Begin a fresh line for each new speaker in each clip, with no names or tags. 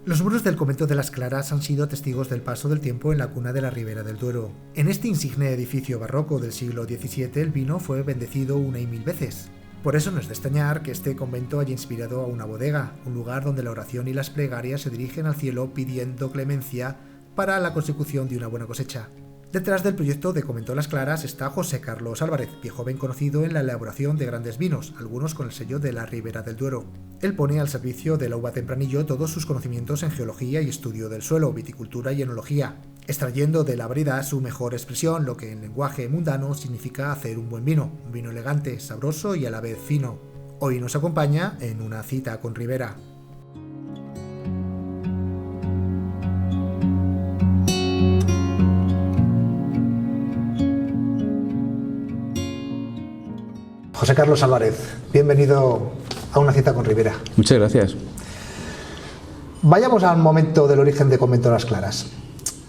Los muros del convento de las Claras han sido testigos del paso del tiempo en la cuna de la Ribera del Duero. En este insigne edificio barroco del siglo XVII el vino fue bendecido una y mil veces. Por eso no es de extrañar que este convento haya inspirado a una bodega, un lugar donde la oración y las plegarias se dirigen al cielo pidiendo clemencia para la consecución de una buena cosecha. Detrás del proyecto de Convento Las Claras está José Carlos Álvarez, viejo joven conocido en la elaboración de grandes vinos, algunos con el sello de la Ribera del Duero. Él pone al servicio de la uva Tempranillo todos sus conocimientos en geología y estudio del suelo, viticultura y enología, extrayendo de la variedad su mejor expresión, lo que en lenguaje mundano significa hacer un vino elegante, sabroso y a la vez fino. Hoy nos acompaña en una cita con Ribera. José Carlos Álvarez, bienvenido a una cita con Ribera.
Muchas gracias.
Vayamos al momento del origen de Convento Las Claras.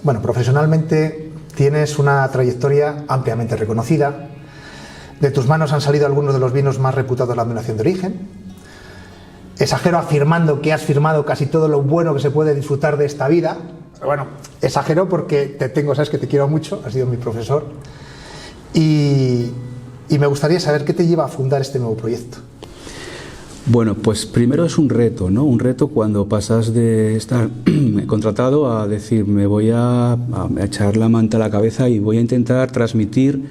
Bueno, profesionalmente tienes una trayectoria ampliamente reconocida. De tus manos han salido algunos de los vinos más reputados de la denominación de origen. Exagero afirmando que has firmado casi todo lo bueno que se puede disfrutar de esta vida. Pero bueno, exagero porque te tengo, sabes que te quiero mucho, has sido mi profesor. Y me gustaría saber qué te lleva a fundar este nuevo proyecto.
Bueno, pues primero es un reto, ¿no? Un reto cuando pasas de estar contratado a decir, me voy a echar la manta a la cabeza y voy a intentar transmitir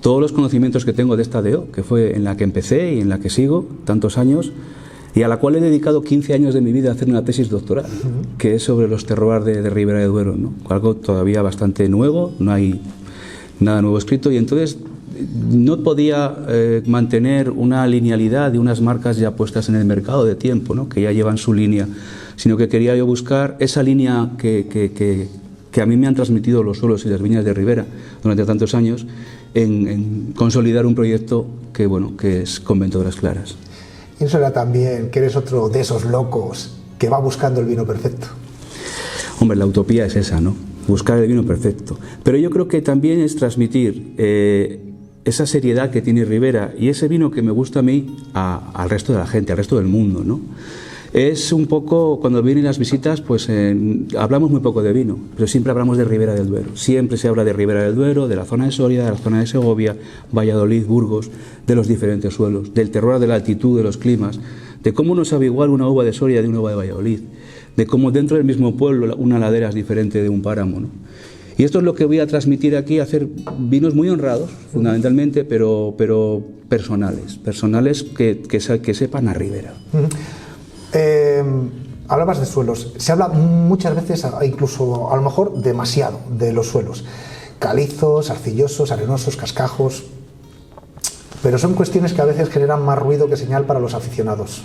todos los conocimientos que tengo de esta DO, que fue en la que empecé y en la que sigo tantos años, y a la cual he dedicado 15 años de mi vida a hacer una tesis doctoral, que es sobre los terroirs de Ribera del Duero, ¿no? Algo todavía bastante nuevo, no hay nada nuevo escrito, y entonces no podía mantener una linealidad de unas marcas ya puestas en el mercado de tiempo, ¿no? Que ya llevan su línea, sino que quería yo buscar esa línea que a mí me han transmitido los suelos y las viñas de Ribera durante tantos años, en consolidar un proyecto que es Convento de las Claras.
Y eso era también que eres otro de esos locos que va buscando el vino perfecto.
Hombre, la utopía es esa, ¿no? Buscar el vino perfecto. Pero yo creo que también es transmitir esa seriedad que tiene Ribera y ese vino que me gusta a mí al resto de la gente, al resto del mundo, ¿no? Es un poco, cuando vienen las visitas, pues hablamos muy poco de vino, pero siempre hablamos de Ribera del Duero. Siempre se habla de Ribera del Duero, de la zona de Soria, de la zona de Segovia, Valladolid, Burgos, de los diferentes suelos, del terroir, de la altitud, de los climas, de cómo no sabe igual una uva de Soria de una uva de Valladolid, de cómo dentro del mismo pueblo una ladera es diferente de un páramo, ¿no? Y esto es lo que voy a transmitir aquí, hacer vinos muy honrados, fundamentalmente, pero personales que sepan a Ribera.
Hablabas de suelos. Se habla muchas veces, incluso a lo mejor demasiado, de los suelos. Calizos, arcillosos, arenosos, cascajos. Pero son cuestiones que a veces generan más ruido que señal para los aficionados.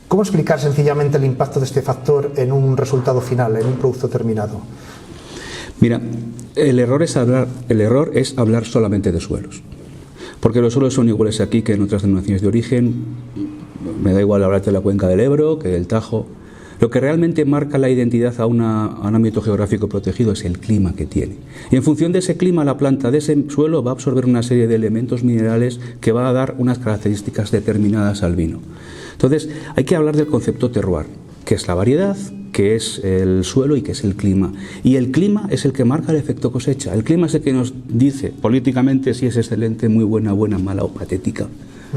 ¿Cómo explicar sencillamente el impacto de este factor en un resultado final, en un producto terminado?
Mira, el error es hablar solamente de suelos, porque los suelos son iguales aquí que en otras denominaciones de origen. Me da igual hablarte de la cuenca del Ebro que del Tajo. Lo que realmente marca la identidad a un ámbito geográfico protegido es el clima que tiene. Y en función de ese clima, la planta de ese suelo va a absorber una serie de elementos minerales que va a dar unas características determinadas al vino. Entonces, hay que hablar del concepto terroir, que es la variedad, que es el suelo y que es el clima. Y el clima es el que marca el efecto cosecha. El clima es el que nos dice políticamente si es excelente, muy buena, mala o patética.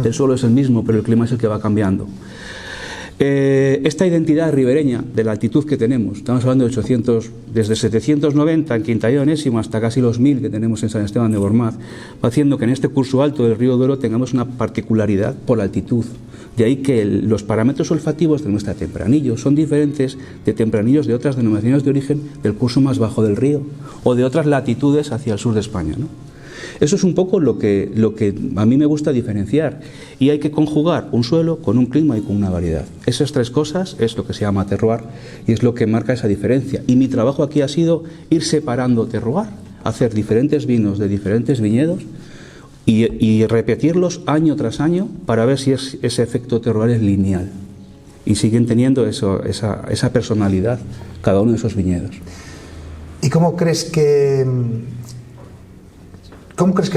El suelo es el mismo, pero el clima es el que va cambiando. Esta identidad ribereña de la altitud que tenemos, estamos hablando de 800, desde 790 en Quinta y Onésimo hasta casi los 1000 que tenemos en San Esteban de Gormaz, va haciendo que en este curso alto del río Duero tengamos una particularidad por la altitud. De ahí que los parámetros olfativos de nuestra Tempranillo son diferentes de tempranillos de otras denominaciones de origen del curso más bajo del río o de otras latitudes hacia el sur de España, ¿no? Eso es un poco lo que a mí me gusta diferenciar, y hay que conjugar un suelo con un clima y con una variedad. Esas tres cosas es lo que se llama terroir y es lo que marca esa diferencia. Y mi trabajo aquí ha sido ir separando terroir, hacer diferentes vinos de diferentes viñedos y repetirlos año tras año para ver si ese efecto terroir es lineal y siguen teniendo esa personalidad cada uno de esos viñedos.
¿Y cómo crees que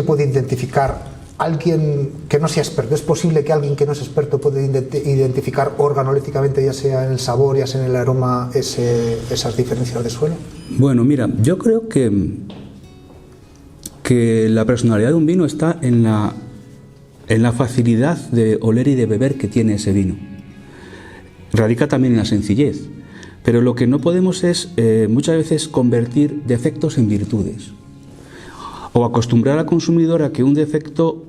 puede identificar alguien que no sea experto, ¿es posible que alguien que no es experto pueda identificar organolépticamente, ya sea en el sabor, ya sea en el aroma, esas diferencias de suelo?
Bueno, mira, yo creo que la personalidad de un vino está en la facilidad de oler y de beber que tiene ese vino. Radica también en la sencillez, pero lo que no podemos es muchas veces convertir defectos en virtudes o acostumbrar al consumidor a que un defecto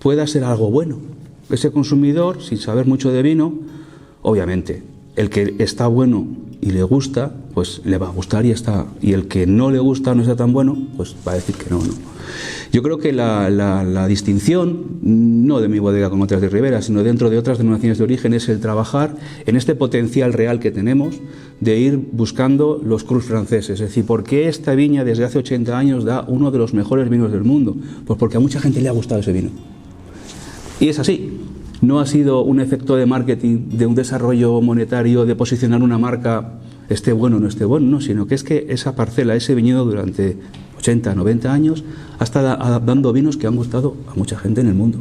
pueda ser algo bueno. Ese consumidor, sin saber mucho de vino, obviamente, el que está bueno y le gusta, pues le va a gustar y está. Y el que no le gusta o no está tan bueno, pues va a decir que no. Yo creo que la distinción, no de mi bodega con otras de Ribera, sino dentro de otras denominaciones de origen, es el trabajar en este potencial real que tenemos de ir buscando los crus franceses. Es decir, ¿por qué esta viña desde hace 80 años da uno de los mejores vinos del mundo? Pues porque a mucha gente le ha gustado ese vino. Y es así. No ha sido un efecto de marketing, de un desarrollo monetario, de posicionar una marca, esté bueno o no esté bueno, no, sino que es que esa parcela, ese viñedo durante 80, 90 años, ha estado dando vinos que han gustado a mucha gente en el mundo.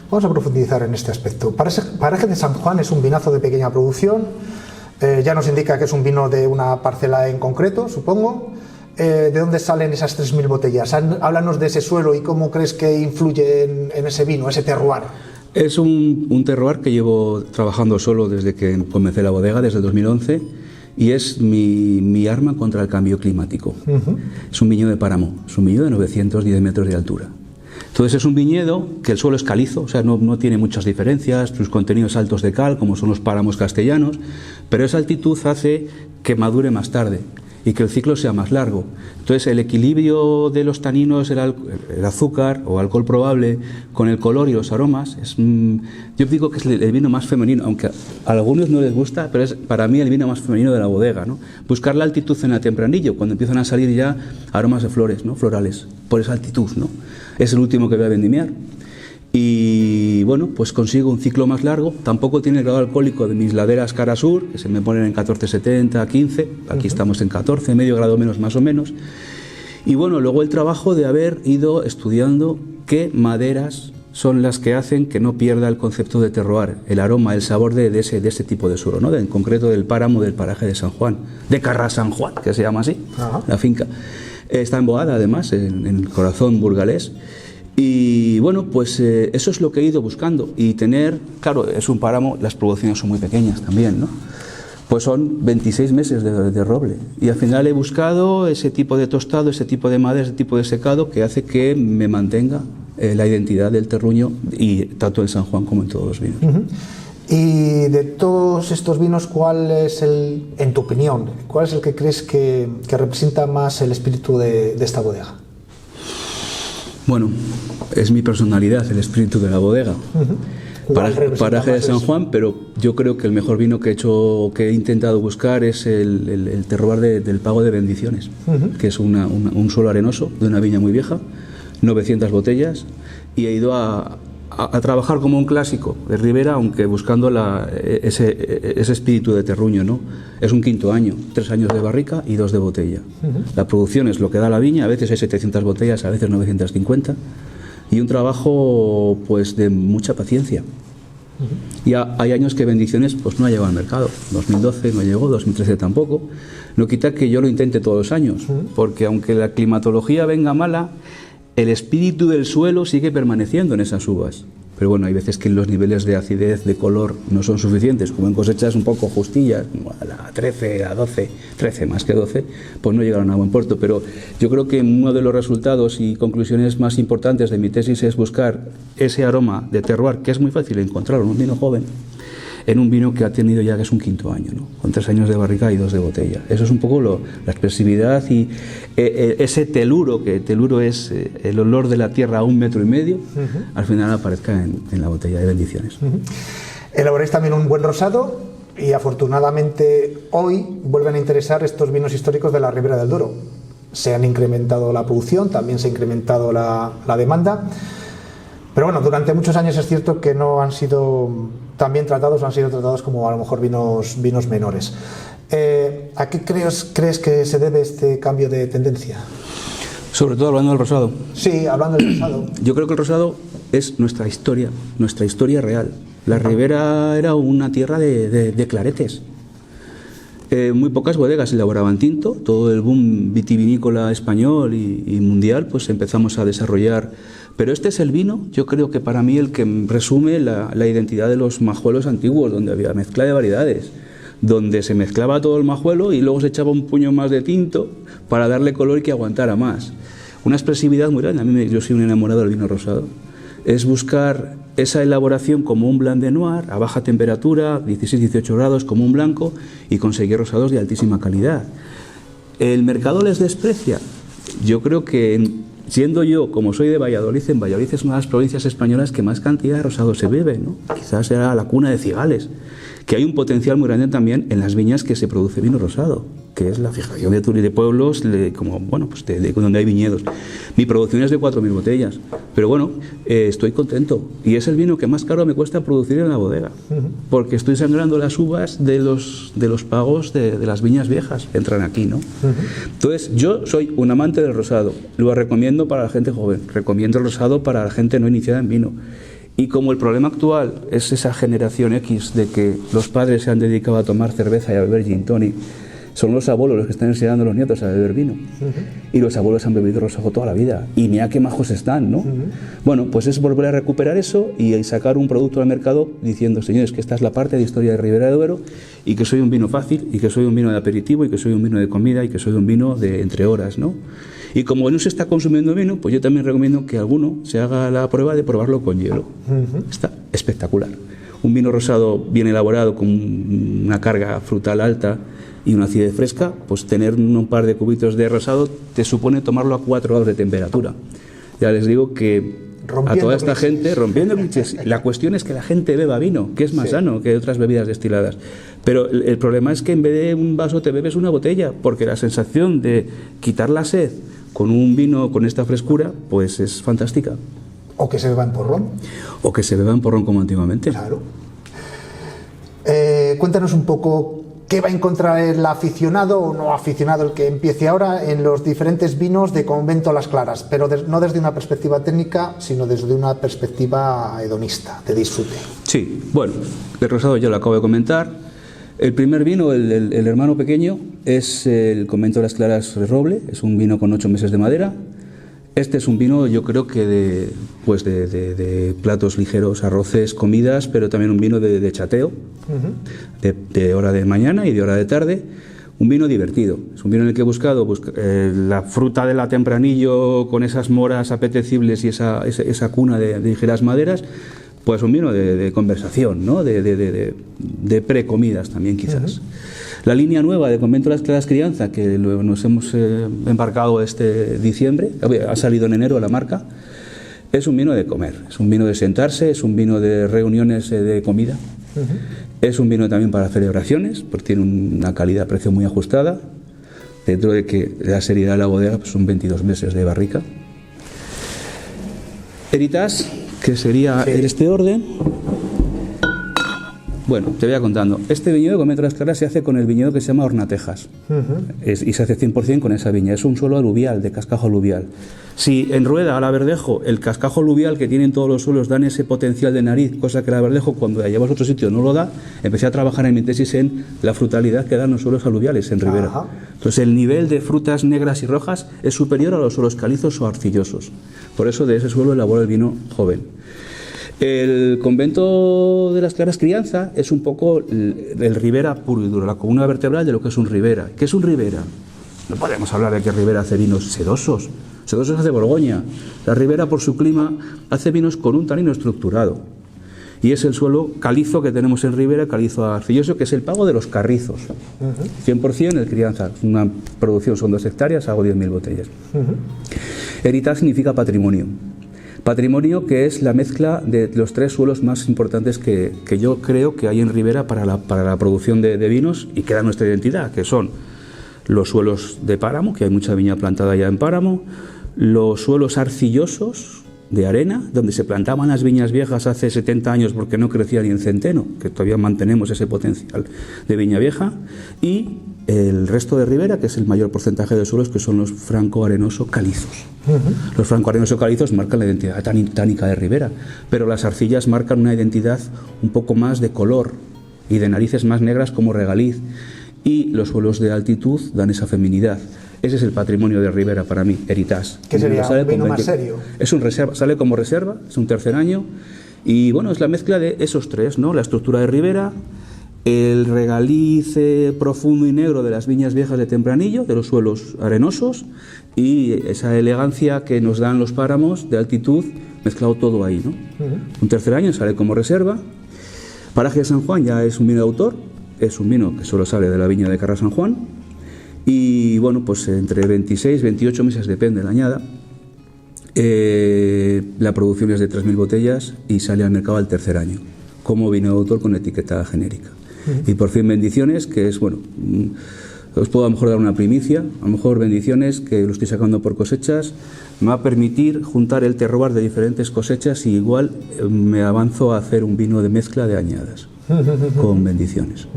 Vamos a profundizar en este aspecto. Paraje de San Juan es un vinazo de pequeña producción, ya nos indica que es un vino de una parcela en concreto, supongo. ¿De dónde salen esas 3.000 botellas? Háblanos de ese suelo y cómo crees que influye en ese vino, ese terroir.
Es un terroir que llevo trabajando solo desde que comencé la bodega, desde el 2011, y es mi arma contra el cambio climático. Es un viñedo de páramo, es un viñedo de 910 metros de altura. Entonces es un viñedo que el suelo es calizo, o sea, no tiene muchas diferencias, sus contenidos altos de cal, como son los páramos castellanos, pero esa altitud hace que madure más tarde y que el ciclo sea más largo. Entonces el equilibrio de los taninos, el azúcar o alcohol probable con el color y los aromas, yo digo que es el vino más femenino, aunque a algunos no les gusta, pero es para mí el vino más femenino de la bodega, ¿no? Buscar la altitud en el tempranillo, cuando empiezan a salir ya aromas de flores, ¿no? Florales, por esa altitud, ¿no? Es el último que voy a vendimiar. Y bueno, pues consigo un ciclo más largo. Tampoco tiene el grado alcohólico de mis laderas cara sur, que se me ponen en 14,70, 15. Aquí estamos en 14, medio grado menos más o menos. Y bueno, luego el trabajo de haber ido estudiando qué maderas son las que hacen que no pierda el concepto de terroir, el aroma, el sabor de ese tipo de suelo, ¿no? En concreto del páramo del paraje de San Juan, de Carrà San Juan, que se llama así, la finca. Está en Boada, además, en el corazón burgalés. Y bueno, pues eso es lo que he ido buscando. Y tener, claro, es un páramo, las producciones son muy pequeñas también, ¿no? Pues son 26 meses de roble. Y al final he buscado ese tipo de tostado, ese tipo de madera, ese tipo de secado que hace que me mantenga la identidad del terruño, y tanto en San Juan como en todos los vinos.
Y de todos estos vinos, ¿cuál es en tu opinión, cuál es el que crees que representa más el espíritu de esta bodega?
Bueno, es mi personalidad, el espíritu de la bodega. Paraje de San Juan, pero yo creo que el mejor vino que he intentado buscar es el terroir del Pago de Bendiciones, que es un suelo arenoso de una viña muy vieja, 900 botellas, y he ido a trabajar como un clásico de Ribera, aunque buscando ese espíritu de terruño, ¿no? Es un quinto año, 3 años de barrica y 2 de botella. La producción es lo que da la viña, a veces hay 700 botellas, a veces 950, y un trabajo pues de mucha paciencia. Y hay años que Bendiciones pues no ha llegado al mercado. 2012 no llegó, 2013 tampoco. No quita que yo lo intente todos los años, porque aunque la climatología venga mala, el espíritu del suelo sigue permaneciendo en esas uvas. Pero bueno, hay veces que los niveles de acidez, de color, no son suficientes, como en cosechas un poco justillas, a la 13, a 12, 13 más que 12, pues no llegaron a buen puerto. Pero yo creo que uno de los resultados y conclusiones más importantes de mi tesis es buscar ese aroma de terroir, que es muy fácil encontrar en un vino joven, en un vino que ha tenido ya, que es un quinto año, ¿no? Con 3 años de barrica y 2 de botella. Eso es un poco la expresividad y ese teluro, que teluro es el olor de la tierra a 1,5 metros, al final aparezca en la botella de Bendiciones.
Elaboráis también un buen rosado, y afortunadamente hoy vuelven a interesar estos vinos históricos de la Ribera del Duero. Se han incrementado la producción, también se ha incrementado la demanda. Pero bueno, durante muchos años es cierto que no han sido tan bien tratados, o han sido tratados como a lo mejor vinos menores. ¿A qué crees que se debe este cambio de tendencia?
Sobre todo hablando del rosado.
Sí, hablando del rosado.
Yo creo que el rosado es nuestra historia real. La Ribera era una tierra de claretes. Muy pocas bodegas elaboraban tinto. Todo el boom vitivinícola español y mundial, pues empezamos a desarrollar. Pero este es el vino, yo creo que para mí el que resume la identidad de los majuelos antiguos, donde había mezcla de variedades, donde se mezclaba todo el majuelo y luego se echaba un puño más de tinto para darle color y que aguantara más. Una expresividad muy grande. Yo soy un enamorado del vino rosado. Es buscar esa elaboración como un blanc de noir a baja temperatura, 16-18 grados, como un blanco, y conseguir rosados de altísima calidad. ¿El mercado les desprecia? Yo creo que, siendo yo, como soy de Valladolid, en Valladolid es una de las provincias españolas que más cantidad de rosado se bebe, ¿no? Quizás sea la cuna de Cigales, que hay un potencial muy grande también en las viñas que se produce vino rosado, que es la fijación de pueblos, como, bueno, pues de donde hay viñedos. Mi producción es de 4.000 botellas, pero bueno, estoy contento. Y es el vino que más caro me cuesta producir en la bodega, porque estoy sangrando las uvas de los pagos de las viñas viejas, entran aquí, ¿no? Entonces, yo soy un amante del rosado, lo recomiendo para la gente joven, recomiendo el rosado para la gente no iniciada en vino. Y como el problema actual es esa generación X de que los padres se han dedicado a tomar cerveza y a beber gin tonic, son los abuelos los que están enseñando a los nietos a beber vino. Y los abuelos han bebido rosado toda la vida. Y mira qué majos están, ¿no? Bueno, pues es volver a recuperar eso y sacar un producto al mercado diciendo, señores, que esta es la parte de historia de Ribera de Duero y que soy un vino fácil y que soy un vino de aperitivo y que soy un vino de comida y que soy un vino de entre horas, ¿no? Y como no se está consumiendo vino, pues yo también recomiendo que alguno se haga la prueba de probarlo con hielo. Está espectacular. Un vino rosado bien elaborado con una carga frutal alta y una acidez fresca, pues tener un par de cubitos de rosado te supone tomarlo a 4 grados de temperatura. Ya les digo que a toda esta gente, rompiendo clichés, la cuestión es que la gente beba vino, que es más sano que otras bebidas destiladas. Pero el problema es que en vez de un vaso te bebes una botella, porque la sensación de quitar la sed con un vino con esta frescura, pues es fantástica.
O que se beba en porrón.
O que se beba en porrón como antiguamente.
Claro. Cuéntanos un poco qué va a encontrar el aficionado o no aficionado, el que empiece ahora, en los diferentes vinos de Convento Las Claras, pero no desde una perspectiva técnica, sino desde una perspectiva hedonista, de disfrute.
Sí, bueno, el rosado ya lo acabo de comentar. El primer vino, el hermano pequeño, es el Convento de las Claras Roble, es un vino con 8 meses de madera. Este es un vino, yo creo que de platos ligeros, arroces, comidas, pero también un vino de chateo, de hora de mañana y de hora de tarde. Un vino divertido, es un vino en el que he buscado la fruta del tempranillo con esas moras apetecibles y esa cuna de ligeras maderas. Pues un vino de conversación, ¿no? de precomidas también quizás. La línea nueva de Convento de las Claras Crianza, que nos hemos embarcado este diciembre, ha salido en enero la marca, es un vino de comer, es un vino de sentarse, es un vino de reuniones de comida, es un vino también para celebraciones, porque tiene una calidad-precio muy ajustada, dentro de que la seriedad de la bodega pues son 22 meses de barrica. Heritage, que sería en este orden. Bueno, te voy a contando. Este viñedo de Convento de las Claras se hace con el viñedo que se llama Hornatejas. Y se hace 100% con esa viña. Es un suelo aluvial, de cascajo aluvial. Si en Rueda, a la Verdejo, el cascajo aluvial que tienen todos los suelos dan ese potencial de nariz, cosa que la Verdejo cuando la llevas a otro sitio no lo da, empecé a trabajar en mi tesis en la frutalidad que dan los suelos aluviales en Ribera. Entonces el nivel de frutas negras y rojas es superior a los suelos calizos o arcillosos. Por eso de ese suelo elaboro el vino joven. El Convento de las Claras Crianza es un poco el Ribera puro y duro, la columna vertebral de lo que es un Ribera. ¿Qué es un Ribera? No podemos hablar de que Ribera hace vinos sedosos. Sedosos hace Borgoña. La Ribera, por su clima, hace vinos con un tanino estructurado. Y es el suelo calizo que tenemos en Ribera, calizo arcilloso, que es el pago de los carrizos. 100% el Crianza. Una producción son 2 hectáreas, hago 10.000 botellas. Heritage significa patrimonio. Patrimonio, que es la mezcla de los 3 suelos más importantes que yo creo que hay en Ribera para la producción de vinos y que da nuestra identidad, que son los suelos de páramo, que hay mucha viña plantada ya en páramo, los suelos arcillosos de arena, donde se plantaban las viñas viejas hace 70 años porque no crecía ni en centeno, que todavía mantenemos ese potencial de viña vieja, y el resto de ribera, que es el mayor porcentaje de suelos, que son los franco-arenoso-calizos. Los franco-arenoso-calizos marcan la identidad tánica de ribera, pero las arcillas marcan una identidad un poco más de color y de narices más negras como regaliz, y los suelos de altitud dan esa feminidad. Ese es el patrimonio de ribera para mí, Heritage.
¿Qué sería un vino más serio?
Es un reserva, sale como reserva, es un tercer año, y bueno, es la mezcla de esos tres, ¿no? La estructura de ribera, el regaliz profundo y negro de las viñas viejas de Tempranillo, de los suelos arenosos, y esa elegancia que nos dan los páramos de altitud, mezclado todo ahí, ¿no? Un tercer año, sale como reserva. Paraje de San Juan ya es un vino de autor, es un vino que solo sale de la viña de Carra San Juan, y bueno, pues entre 26 y 28 meses, depende de la añada. La producción es de 3.000 botellas y sale al mercado al tercer año, como vino de autor con etiqueta genérica. Y por fin Bendiciones, que es, bueno, os puedo a lo mejor dar una primicia, a lo mejor Bendiciones, que lo estoy sacando por cosechas, me va a permitir juntar el terroir de diferentes cosechas, y igual me avanzo a hacer un vino de mezcla de añadas con Bendiciones.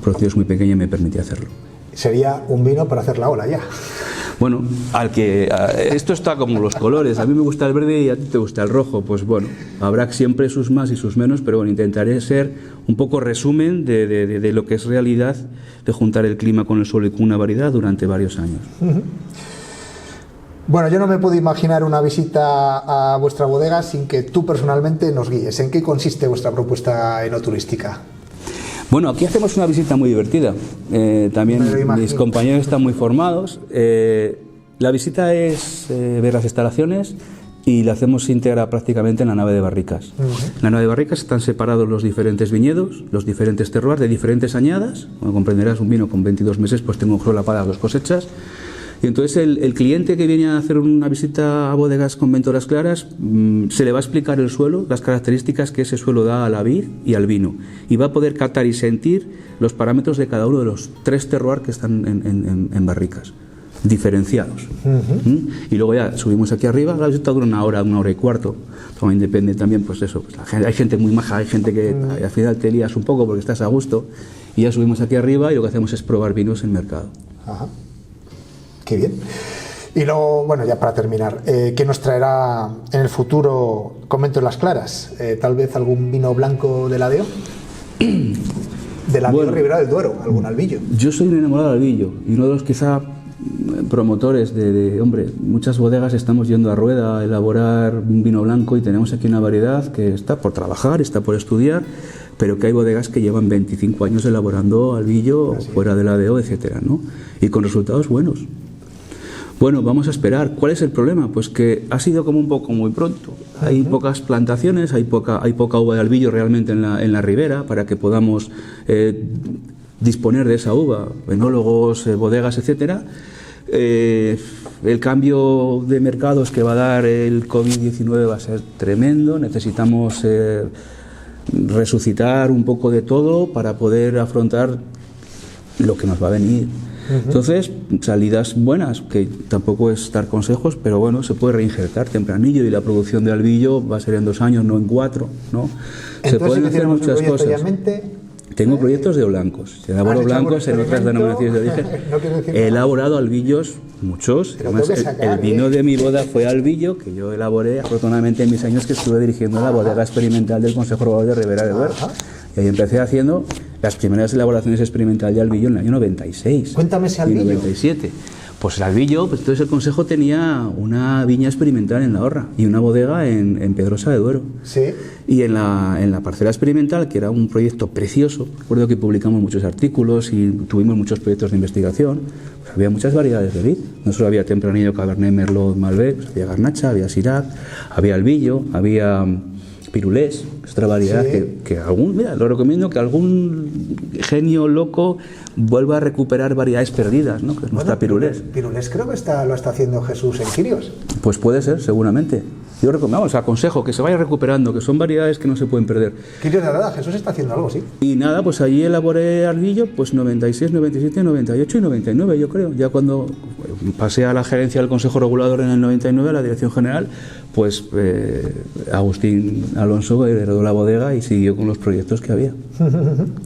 Producción es muy pequeña y me permite hacerlo.
Sería un vino para hacer la ola ya.
Bueno, esto está como los colores, a mí me gusta el verde y a ti te gusta el rojo, pues bueno, habrá siempre sus más y sus menos, pero bueno, intentaré ser un poco resumen de lo que es realidad, de juntar el clima con el suelo y con una variedad durante varios años.
Bueno, yo no me puedo imaginar una visita a vuestra bodega sin que tú personalmente nos guíes. ¿En qué consiste vuestra propuesta enoturística?
Bueno, aquí hacemos una visita muy divertida. También mis compañeros están muy formados. La visita es ver las instalaciones, y la hacemos íntegra prácticamente en la nave de barricas. En la nave de barricas están separados los diferentes viñedos, los diferentes terroirs de diferentes añadas. Como comprenderás, un vino con 22 meses, pues tengo solapadas dos cosechas. Y entonces el cliente que viene a hacer una visita a bodegas con ventoras claras, se le va a explicar el suelo, las características que ese suelo da a la vid y al vino, y va a poder captar y sentir los parámetros de cada uno de los tres terroirs que están en barricas, diferenciados. Y luego ya subimos aquí arriba. La visita dura una hora y cuarto. También depende también, pues eso, pues hay gente muy maja, hay gente que al final te lías un poco porque estás a gusto, y ya subimos aquí arriba y lo que hacemos es probar vinos en mercado.
Ajá. Qué bien. Y luego, bueno, ya para terminar, ¿qué nos traerá en el futuro Convento de las Claras? ¿Tal vez algún vino blanco de Ladeo? De Ladeo, bueno, Ribera del Duero, algún albillo.
Yo soy un enamorado del albillo, y uno de los quizá promotores hombre, muchas bodegas estamos yendo a Rueda a elaborar un vino blanco, y tenemos aquí una variedad que está por trabajar, está por estudiar, pero que hay bodegas que llevan 25 años elaborando albillo fuera de Ladeo, etcétera, ¿no? Y con resultados buenos. Bueno, vamos a esperar. ¿Cuál es el problema? Pues que ha sido como un poco muy pronto. Hay pocas plantaciones, hay poca uva de albillo realmente en la ribera para que podamos disponer de esa uva, enólogos, bodegas, etcétera. El cambio de mercados que va a dar el COVID-19 va a ser tremendo. Necesitamos resucitar un poco de todo para poder afrontar lo que nos va a venir. Entonces, salidas buenas, que tampoco es dar consejos, pero bueno, se puede reinjertar Tempranillo, y la producción de albillo va a ser en 2 años, no en 4, ¿no?
Entonces,
se pueden hacer muchas cosas.
Tengo
proyectos de blancos, elaboro blancos en otras denominaciones de origen. He elaborado albillos, muchos. Además, el vino de mi boda fue albillo, que yo elaboré afortunadamente en mis años que estuve dirigiendo la bodega experimental del Consejo Rural de Ribera del Duero. Y ahí empecé haciendo las primeras elaboraciones experimentales de albillo en el año 96.
Cuéntame ese albillo.
Y 97. Pues el albillo, pues entonces el Consejo tenía una viña experimental en La Horra y una bodega en Pedrosa de Duero.
Sí.
Y en la parcela experimental, que era un proyecto precioso, recuerdo que publicamos muchos artículos y tuvimos muchos proyectos de investigación, pues había muchas variedades de vid. No solo había Tempranillo, Cabernet, Merlot, Malbec, pues había Garnacha, había Syrah, había albillo, había Pirulés, otra variedad que mira, lo recomiendo que algún genio loco vuelva a recuperar variedades perdidas, ¿no? Que es nuestra Pirulés.
Pirulés creo que lo está haciendo Jesús en Quirios.
Pues puede ser, seguramente. Yo vamos, aconsejo que se vaya recuperando, que son variedades que no se pueden perder.
Quirio, de verdad, Jesús está haciendo algo, sí.
Y nada, pues allí elaboré Arbillo, pues 96, 97, 98 y 99, yo creo. Ya cuando pasé a la gerencia del Consejo Regulador en el 99, a la Dirección General, pues Agustín Alonso heredó la bodega y siguió con los proyectos que había.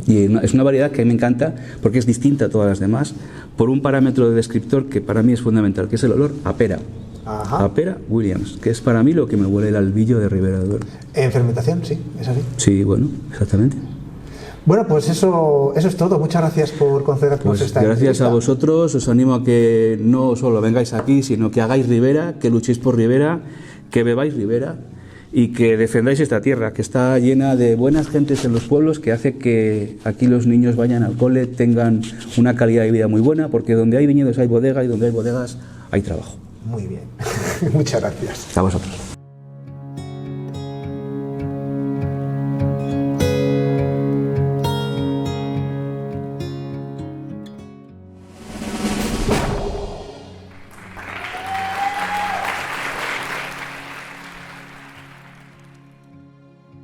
Y es una variedad que a mí me encanta porque es distinta a todas las demás, por un parámetro de descriptor que para mí es fundamental, que es el olor a pera.
Ajá.
A pera Williams, que es para mí lo que me huele el albillo de Ribera del Duero.
En fermentación, sí, es así.
Sí, bueno, exactamente.
Bueno, pues eso es todo. Muchas gracias por concedernos
Pues
esta
gracias
entrevista.
a vosotros, os animo a que no solo vengáis aquí, sino que hagáis Ribera, que luchéis por Ribera, que bebáis Ribera y que defendáis esta tierra, que está llena de buenas gentes en los pueblos, que hace que aquí los niños vayan al cole, tengan una calidad de vida muy buena, porque donde hay viñedos hay bodega y donde hay bodegas hay trabajo.
Muy bien. Muchas gracias.
A vosotros.